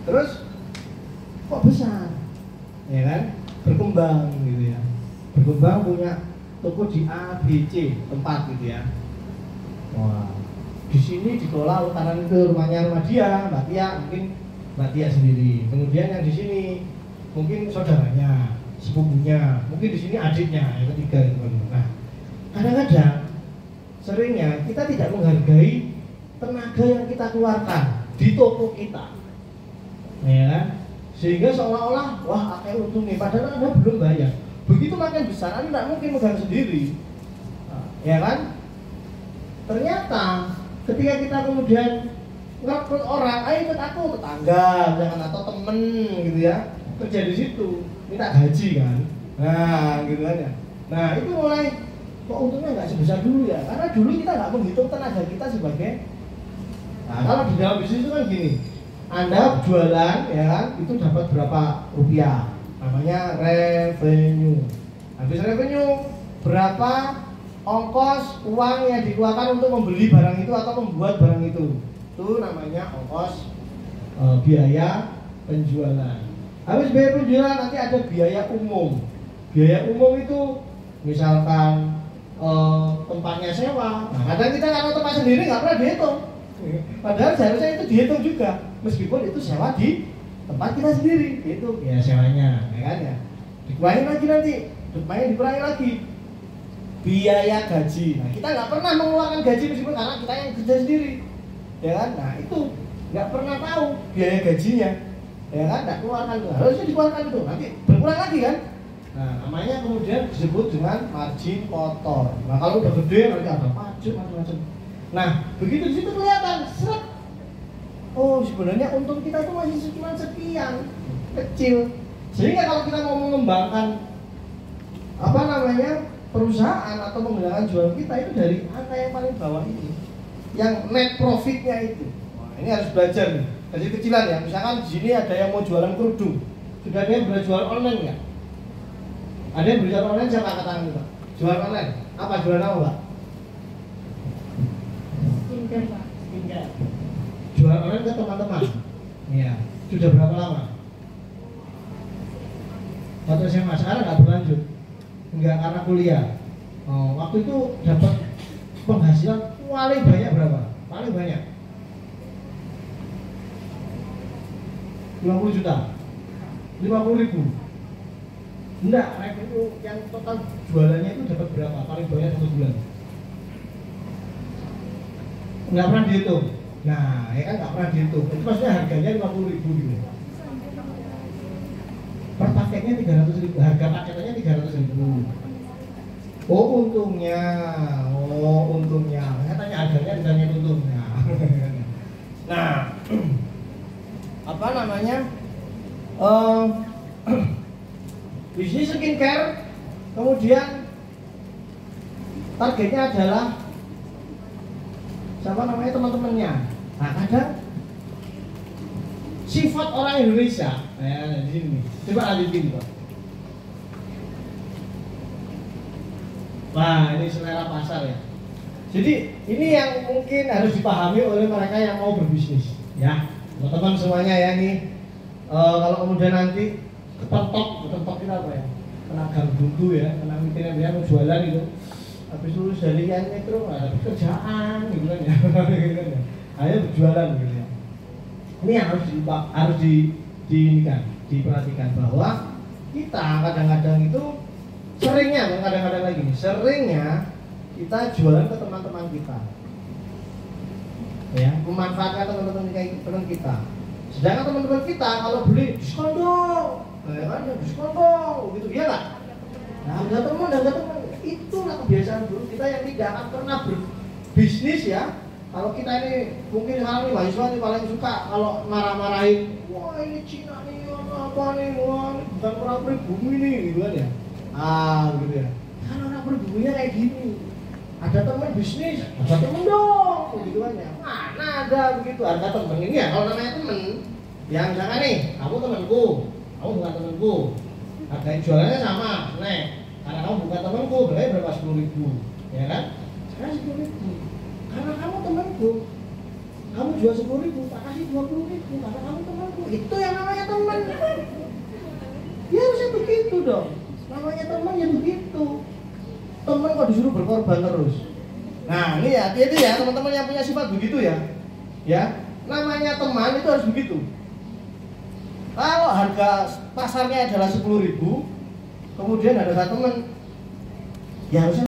terus kok besar, ya kan? Berkembang gitu ya, berkembang punya toko di A, B, C tempat gitu ya. Wah, di sini dikelola karena itu rumahnya rumah dia, Mbak Tia, mungkin Mbak Tia sendiri. Kemudian yang di sini mungkin saudaranya, sepupunya, mungkin di sini adiknya, yang ketiga gitu. Nah, kadang-kadang seringnya kita tidak menghargai tenaga yang kita keluarkan di toko kita, ya kan? Sehingga seolah-olah wah akeh untung nih, padahal Anda belum bayar. Begitu makin besar, Anda tidak mungkin megang sendiri, ya kan? Ternyata ketika kita kemudian ngerekrut orang, ayo ikut aku, tetangga, jangan atau temen gitu ya, kerja di situ, minta gaji kan, nah gitu kan ya. Nah itu mulai kok untungnya nggak sebesar dulu ya, karena dulu kita nggak menghitung tenaga kita sebagai. Nah kalau di dalam bisnis itu kan gini, Anda jualan ya kan, itu dapat berapa rupiah, namanya revenue. Habis revenue berapa ongkos uang yang dikeluarkan untuk membeli barang itu atau membuat barang itu namanya ongkos biaya penjualan. Habis biaya penjualan nanti ada biaya umum. Biaya umum itu misalkan tempatnya sewa. Nah, kadang kita kalau tempat sendiri nggak pernah dihitung, padahal seharusnya itu dihitung juga, meskipun itu sewa di tempat kita sendiri, itu ya sewanya, ya kan ya. Dikurangi lagi nanti, dikurangi lagi biaya gaji. Nah kita nggak pernah mengeluarkan gaji meskipun karena kita yang kerja sendiri, ya kan. Nah itu nggak pernah tahu biaya gajinya, ya kan. Nggak keluarkan itu, harusnya dikeluarkan itu, nanti berkurang lagi kan. Nah namanya kemudian disebut dengan margin kotor. Nah kalau udah gede nanti ada pajak macam-macam. Nah begitu di situ kelihatan seret. Oh sebenarnya untung kita itu masih cuma sekian kecil. Sehingga kalau kita mau mengembangkan apa namanya perusahaan atau menggunakan jual kita itu dari angka yang paling bawah ini, yang net profitnya itu. Wah, ini harus belajar nih dari kecilan ya. Misalkan di sini ada yang mau jualan kerudung, sudah ada yang berjual online nggak? Ada yang berjual online, siapa angkat tangan Pak? Jual online? Apa jualan apa Pak? Skincare Pak. Skincare. Jual online ke teman-teman. Iya. Sudah berapa lama? Waktu SMA, sekarang nggak berlanjut. Enggak karena kuliah. Waktu itu dapat penghasilan paling banyak berapa? Paling banyak 50 juta, 50 ribu. Enggak, revenue yang total jualannya itu dapat berapa? Paling banyak satu bulan. Enggak pernah dihitung. Nah, ya kan nggak pernah dihitung. Itu maksudnya harganya 50 ribu gitu. Per paketnya 300 ribu, harga paketannya 300 ribu. Oh untungnya, saya tanya harganya ditanya untungnya. Nah, apa namanya? Bisnis skincare, kemudian targetnya adalah siapa namanya teman-temannya. Nah kadang sifat orang Indonesia, di sini. Coba lanjutin Pak. Wah ini selera pasar ya. Jadi ini yang mungkin harus dipahami oleh mereka yang mau berbisnis, ya teman-teman semuanya ya ini. Kalau kemudian nanti kepentok kita apa ya? Kena gang buntu ya, kena mikirnya dia mau jualan itu. Habis lulus dari yang metro, ada pekerjaan gitu kan ya. Ayo berjualan gitu ya. Ini yang harus diperhatikan bahwa kita kadang-kadang itu seringnya kita jualan ke teman-teman kita, ya memanfaatkan teman-teman kita. Sedangkan teman-teman kita kalau beli diskon dong, ya kan diskon dong, gitu ya nggak? Nah ada teman, itulah kebiasaan dulu kita yang tidak akan pernah berbisnis ya. Kalau kita ini mungkin sekarang nih mahasiswa nih paling suka kalau marah-marahin, wah ini Cina nih apa nih, wah bukan orang pribumi nih gitu kan ya. Gitu ya. Kan orang pribuminya kayak gini. Ada teman bisnis, ada teman dong, gitu kan ya. Mana ada begitu, ada teman ini ya. Kalau namanya teman, yang misalkan nih, kamu temanku, kamu bukan temanku, harga jualannya sama, nih. Karena kamu bukan temanku, berarti berapa 10.000, ya kan? Sekarang 10.000. Karena kamu temanku, kamu jual 10.000, tak kasih 20.000 karena kamu temanku. Itu yang namanya teman. Ya harusnya begitu dong. Namanya teman ya begitu. Teman kok disuruh berkorban terus. Nah ini ya, hati-hati ya teman-teman yang punya sifat begitu ya. Ya, namanya teman itu harus begitu. Kalau harga pasarnya adalah 10.000, kemudian ada teman, ya harusnya